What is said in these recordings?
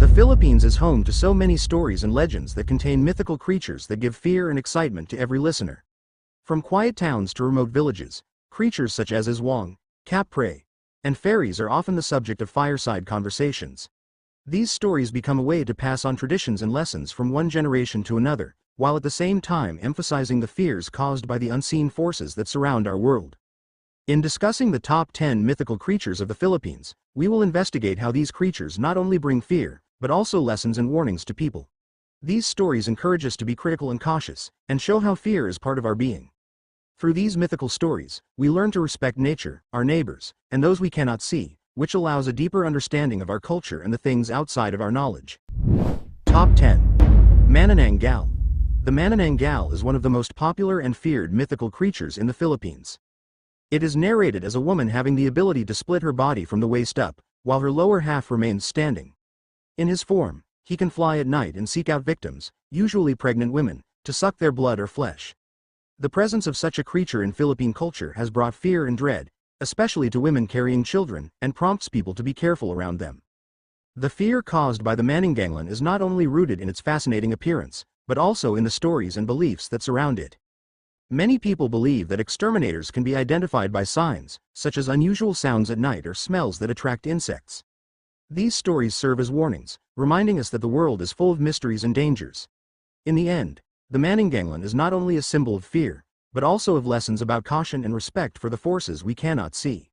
The Philippines is home to so many stories and legends that contain mythical creatures that give fear and excitement to every listener. From quiet towns to remote villages, creatures such as ASWANG, Capre, and fairies are often the subject of fireside conversations. These stories become a way to pass on traditions and lessons from one generation to another, while at the same time emphasizing the fears caused by the unseen forces that surround our world. In discussing the top 10 mythical creatures of the Philippines, we will investigate how these creatures not only bring fear, but also lessons and warnings to people. These stories encourage us to be critical and cautious, and show how fear is part of our being. Through these mythical stories, we learn to respect nature, our neighbors, and those we cannot see, which allows a deeper understanding of our culture and the things outside of our knowledge. Top 10. Mananananggal. The Manananggal is one of the most popular and feared mythical creatures in the Philippines. It is narrated as a woman having the ability to split her body from the waist up, while her lower half remains standing. In his form, he can fly at night and seek out victims, usually pregnant women, to suck their blood or flesh. The presence of such a creature in Philippine culture has brought fear and dread, especially to women carrying children, and prompts people to be careful around them. The fear caused by the Mananggal is not only rooted in its fascinating appearance, but also in the stories and beliefs that surround it. Many people believe that exterminators can be identified by signs, such as unusual sounds at night or smells that attract insects. These stories serve as warnings, reminding us that the world is full of mysteries and dangers. In the end, the Mananggal is not only a symbol of fear, but also of lessons about caution and respect for the forces we cannot see.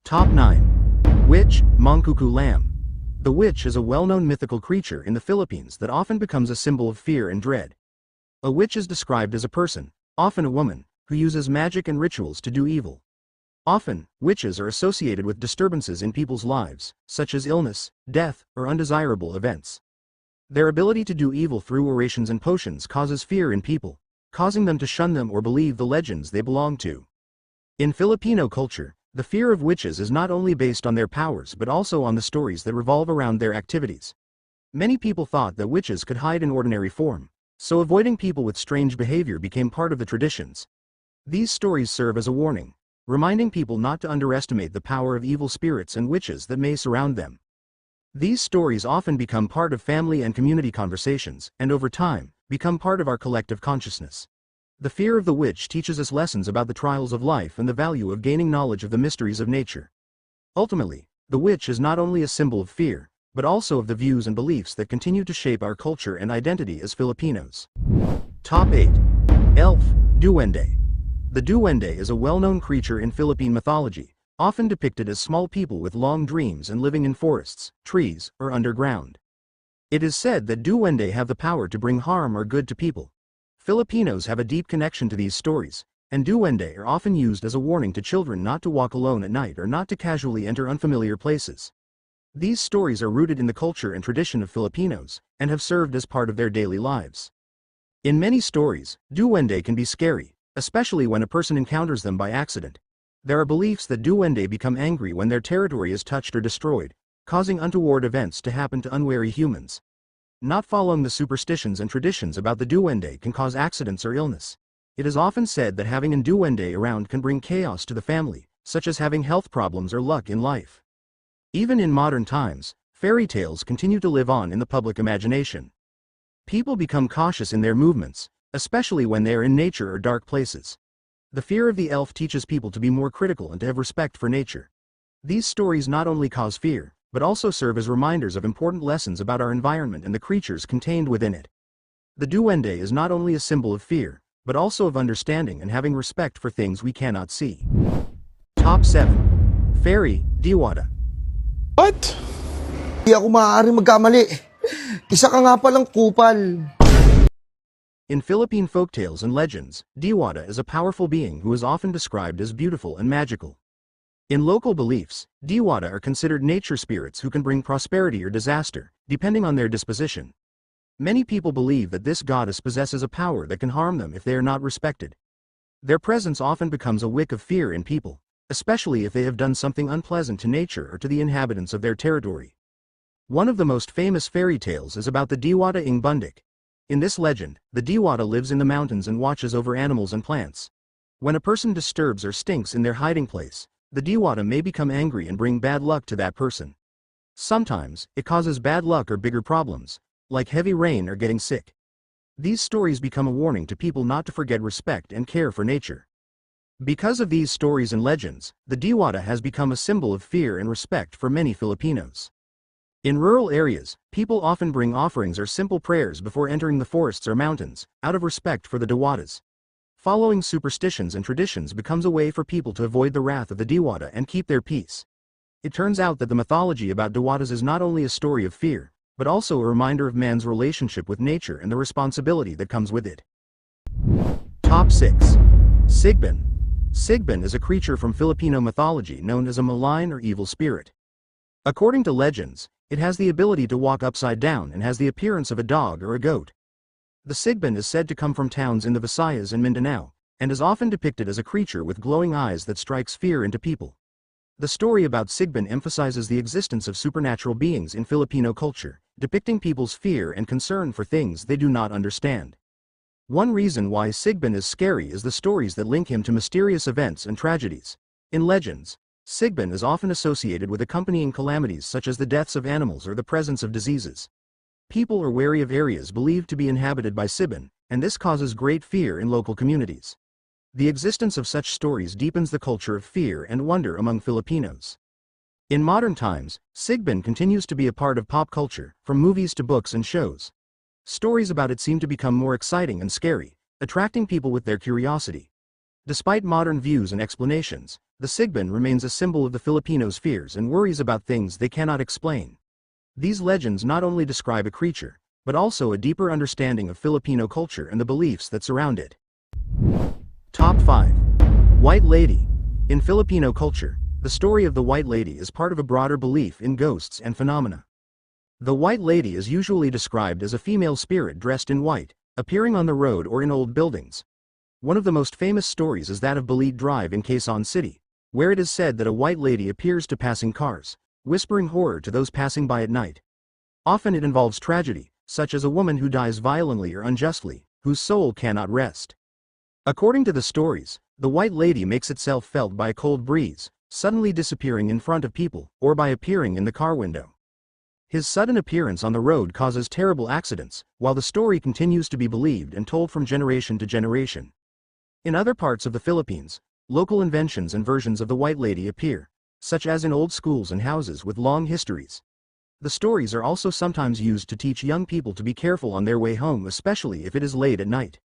Top 9. Witch, MANGKUKULAM. The witch is a well-known mythical creature in the Philippines that often becomes a symbol of fear and dread. A witch is described as a person, often a woman, who uses magic and rituals to do evil. Often, witches are associated with disturbances in people's lives, such as illness, death, or undesirable events. Their ability to do evil through orations and potions causes fear in people, causing them to shun them or believe the legends they belong to. In Filipino culture, the fear of witches is not only based on their powers but also on the stories that revolve around their activities. Many people thought that witches could hide in ordinary form, so avoiding people with strange behavior became part of the traditions. These stories serve as a warning, reminding people not to underestimate the power of evil spirits and witches that may surround them. These stories often become part of family and community conversations, and over time, become part of our collective consciousness. The fear of the witch teaches us lessons about the trials of life and the value of gaining knowledge of the mysteries of nature. Ultimately, the witch is not only a symbol of fear, but also of the views and beliefs that continue to shape our culture and identity as Filipinos. Top 8. Elf, Duwende. The Duwende is a well-known creature in Philippine mythology, often depicted as small people with long dreams and living in forests, trees, or underground. It is said that Duwende have the power to bring harm or good to people. Filipinos have a deep connection to these stories, and Duwende are often used as a warning to children not to walk alone at night or not to casually enter unfamiliar places. These stories are rooted in the culture and tradition of Filipinos, and have served as part of their daily lives. In many stories, Duwende can be scary, especially when a person encounters them by accident. There are beliefs that Duwende become angry when their territory is touched or destroyed, causing untoward events to happen to unwary humans. Not following the superstitions and traditions about the Duwende can cause accidents or illness. It is often said that having a Duwende around can bring chaos to the family, such as having health problems or luck in life. Even in modern times, fairy tales continue to live on in the public imagination. People become cautious in their movements, especially when they are in nature or dark places. The fear of the elf teaches people to be more critical and to have respect for nature. These stories not only cause fear, but also serve as reminders of important lessons about our environment and the creatures contained within it. The Duwende is not only a symbol of fear, but also of understanding and having respect for things we cannot see. Top 7. Fairy, DIWATA. What? Hindi ako maaaring magkamali. Isa ka nga palang kupal. In Philippine folktales and legends, DIWATA is a powerful being who is often described as beautiful and magical. In local beliefs, DIWATA are considered nature spirits who can bring prosperity or disaster, depending on their disposition. Many people believe that this goddess possesses a power that can harm them if they are not respected. Their presence often becomes a wick of fear in people, especially if they have done something unpleasant to nature or to the inhabitants of their territory. One of the most famous fairy tales is about the DIWATA ng Bundik. In this legend, the DIWATA lives in the mountains and watches over animals and plants. When a person disturbs or stinks in their hiding place, the DIWATA may become angry and bring bad luck to that person. Sometimes, it causes bad luck or bigger problems, like heavy rain or getting sick. These stories become a warning to people not to forget respect and care for nature. Because of these stories and legends, the Diwata has become a symbol of fear and respect for many Filipinos. In rural areas, people often bring offerings or simple prayers before entering the forests or mountains, out of respect for the Diwatas. Following superstitions and traditions becomes a way for people to avoid the wrath of the Diwata and keep their peace. It turns out that the mythology about Diwatas is not only a story of fear, but also a reminder of man's relationship with nature and the responsibility that comes with it. Top 6. Sigbin. Sigbin is a creature from Filipino mythology known as a malign or evil spirit. According to legends, it has the ability to walk upside down and has the appearance of a dog or a goat. The Sigbin is said to come from towns in the Visayas and Mindanao, and is often depicted as a creature with glowing eyes that strikes fear into people. The story about Sigbin emphasizes the existence of supernatural beings in Filipino culture, depicting people's fear and concern for things they do not understand. One reason why Sigbin is scary is the stories that link him to mysterious events and tragedies. In legends, Sigbin is often associated with accompanying calamities such as the deaths of animals or the presence of diseases. People are wary of areas believed to be inhabited by Sigbin, and this causes great fear in local communities. The existence of such stories deepens the culture of fear and wonder among Filipinos. In modern times, Sigbin continues to be a part of pop culture, from movies to books and shows. Stories about it seem to become more exciting and scary, attracting people with their curiosity. Despite modern views and explanations, the Sigbin remains a symbol of the Filipinos' fears and worries about things they cannot explain. These legends not only describe a creature, but also a deeper understanding of Filipino culture and the beliefs that surround it. Top 5. White Lady. In Filipino culture, the story of the White Lady is part of a broader belief in ghosts and phenomena. The White Lady is usually described as a female spirit dressed in white, appearing on the road or in old buildings. One of the most famous stories is that of Balit Drive in Quezon City, where it is said that a white lady appears to passing cars, whispering horror to those passing by at night. Often it involves tragedy, such as a woman who dies violently or unjustly, whose soul cannot rest. According to the stories, the White Lady makes itself felt by a cold breeze, suddenly disappearing in front of people, or by appearing in the car window. His sudden appearance on the road causes terrible accidents, while the story continues to be believed and told from generation to generation. In other parts of the Philippines, local inventions and versions of the White Lady appear, such as in old schools and houses with long histories. The stories are also sometimes used to teach young people to be careful on their way home, especially if it is late at night.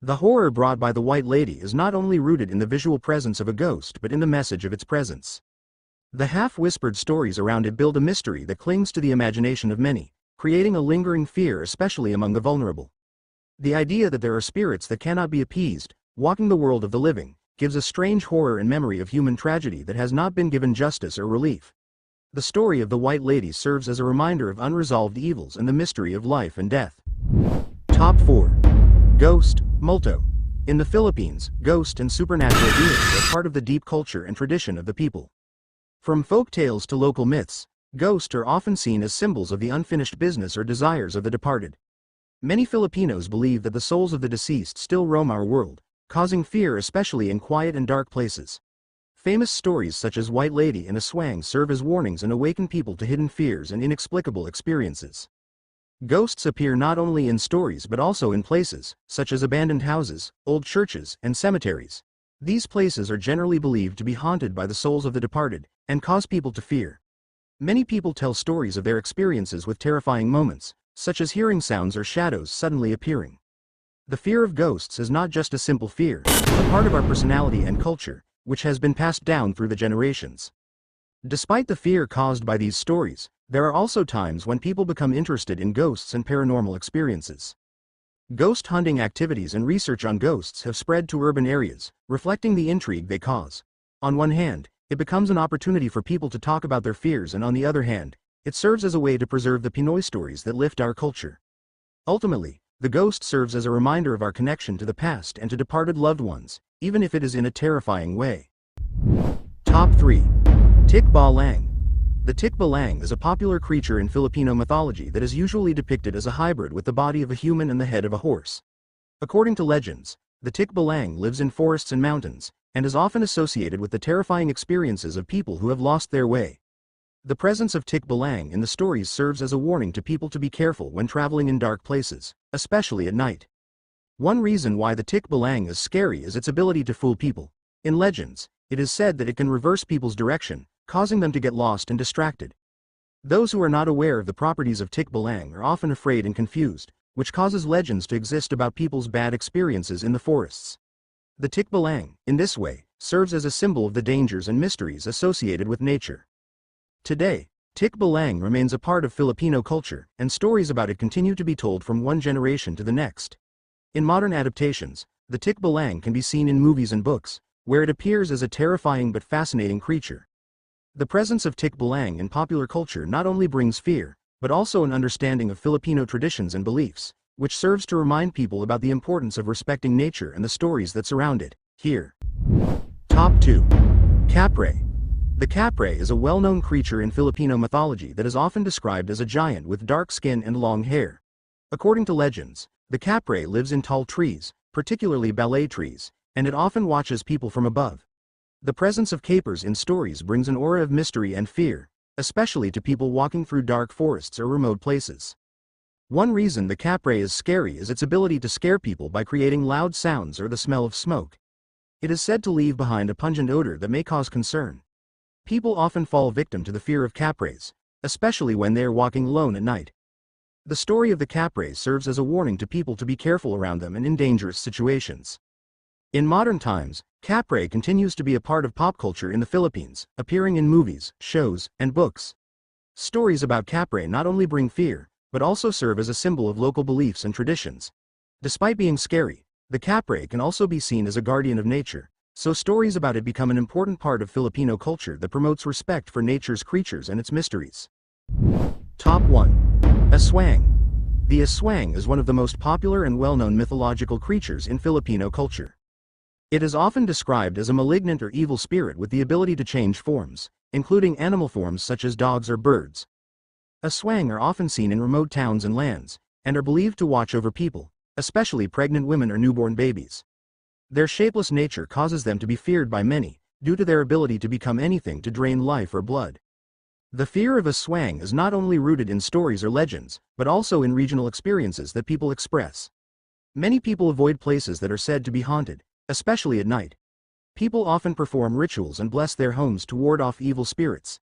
The horror brought by the White Lady is not only rooted in the visual presence of a ghost but in the message of its presence. The half-whispered stories around it build a mystery that clings to the imagination of many, creating a lingering fear especially among the vulnerable. The idea that there are spirits that cannot be appeased, walking the world of the living, gives a strange horror and memory of human tragedy that has not been given justice or relief. The story of the White Lady serves as a reminder of unresolved evils and the mystery of life and death. Top 4. Ghost, MULTO. In the Philippines, ghost and supernatural beings are part of the deep culture and tradition of the people. From folk tales to local myths, ghosts are often seen as symbols of the unfinished business or desires of the departed. Many Filipinos believe that the souls of the deceased still roam our world, causing fear especially in quiet and dark places. Famous stories such as White Lady and SWANG serve as warnings and awaken people to hidden fears and inexplicable experiences. Ghosts appear not only in stories but also in places, such as abandoned houses, old churches, and cemeteries. These places are generally believed to be haunted by the souls of the departed, and cause people to fear. Many people tell stories of their experiences with terrifying moments, such as hearing sounds or shadows suddenly appearing. The fear of ghosts is not just a simple fear, but a part of our personality and culture, which has been passed down through the generations. Despite the fear caused by these stories, there are also times when people become interested in ghosts and paranormal experiences. Ghost hunting activities and research on ghosts have spread to urban areas, reflecting the intrigue they cause. On one hand, it becomes an opportunity for people to talk about their fears, and on the other hand, it serves as a way to preserve the Pinoy stories that lift our culture. Ultimately, the ghost serves as a reminder of our connection to the past and to departed loved ones, even if it is in a terrifying way. Top 3. TIKBALANG. The TIKBALANG is a popular creature in Filipino mythology that is usually depicted as a hybrid with the body of a human and the head of a horse. According to legends, the TIKBALANG lives in forests and mountains, and is often associated with the terrifying experiences of people who have lost their way. The presence of TIKBALANG in the stories serves as a warning to people to be careful when traveling in dark places, especially at night. One reason why the TIKBALANG is scary is its ability to fool people. In legends, it is said that it can reverse people's direction, causing them to get lost and distracted. Those who are not aware of the properties of TIKBALANG are often afraid and confused, which causes legends to exist about people's bad experiences in the forests. The TIKBALANG, in this way, serves as a symbol of the dangers and mysteries associated with nature. Today, TIKBALANG remains a part of Filipino culture, and stories about it continue to be told from one generation to the next. In modern adaptations, the TIKBALANG can be seen in movies and books, where it appears as a terrifying but fascinating creature. The presence of TIKBALANG in popular culture not only brings fear, but also an understanding of Filipino traditions and beliefs, which serves to remind people about the importance of respecting nature and the stories that surround it. Here. Top 2. Capre. The Capre is a well-known creature in Filipino mythology that is often described as a giant with dark skin and long hair. According to legends, the Capre lives in tall trees, particularly balay trees, and it often watches people from above. The presence of capres in stories brings an aura of mystery and fear, especially to people walking through dark forests or remote places. One reason the Capre is scary is its ability to scare people by creating loud sounds or the smell of smoke. It is said to leave behind a pungent odor that may cause concern. People often fall victim to the fear of capres, especially when they are walking alone at night. The story of the capre serves as a warning to people to be careful around them and in dangerous situations. In modern times, Capre continues to be a part of pop culture in the Philippines, appearing in movies, shows, and books. Stories about Capre not only bring fear, but also serve as a symbol of local beliefs and traditions. Despite being scary, the Capre can also be seen as a guardian of nature, so stories about it become an important part of Filipino culture that promotes respect for nature's creatures and its mysteries. Top 1. ASWANG. The ASWANG is one of the most popular and well-known mythological creatures in Filipino culture. It is often described as a malignant or evil spirit with the ability to change forms, including animal forms such as dogs or birds. ASWANG are often seen in remote towns and lands, and are believed to watch over people, especially pregnant women or newborn babies. Their shapeless nature causes them to be feared by many, due to their ability to become anything to drain life or blood. The fear of ASWANG is not only rooted in stories or legends, but also in regional experiences that people express. Many people avoid places that are said to be haunted, especially at night. People often perform rituals and bless their homes to ward off evil spirits.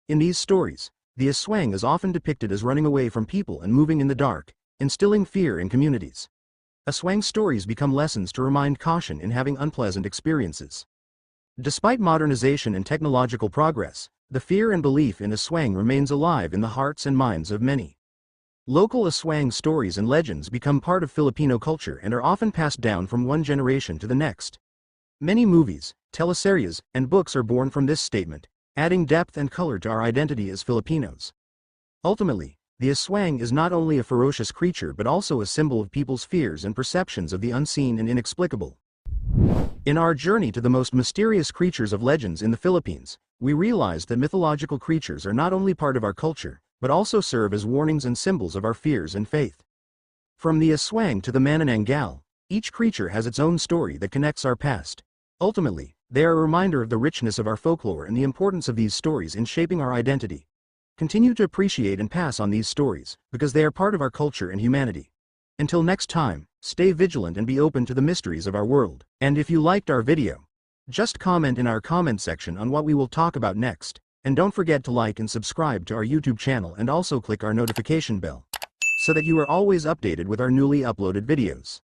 In these stories, the ASWANG is often depicted as running away from people and moving in the dark, instilling fear in communities. ASWANG stories become lessons to remind caution in having unpleasant experiences. Despite modernization and technological progress, the fear and belief in ASWANG remains alive in the hearts and minds of many. Local ASWANG stories and legends become part of Filipino culture and are often passed down from one generation to the next. Many movies, teleseries, and books are born from this statement, adding depth and color to our identity as Filipinos. Ultimately, the ASWANG is not only a ferocious creature but also a symbol of people's fears and perceptions of the unseen and inexplicable. In our journey to the most mysterious creatures of legends in the Philippines, we realized that mythological creatures are not only part of our culture, but also serve as warnings and symbols of our fears and faith. From the ASWANG to the MANANANGGAL, each creature has its own story that connects our past. Ultimately, they are a reminder of the richness of our folklore and the importance of these stories in shaping our identity. Continue to appreciate and pass on these stories, because they are part of our culture and humanity. Until next time, stay vigilant and be open to the mysteries of our world. And if you liked our video, just comment in our comment section on what we will talk about next. And don't forget to like and subscribe to our YouTube channel and also click our notification bell, so that you are always updated with our newly uploaded videos.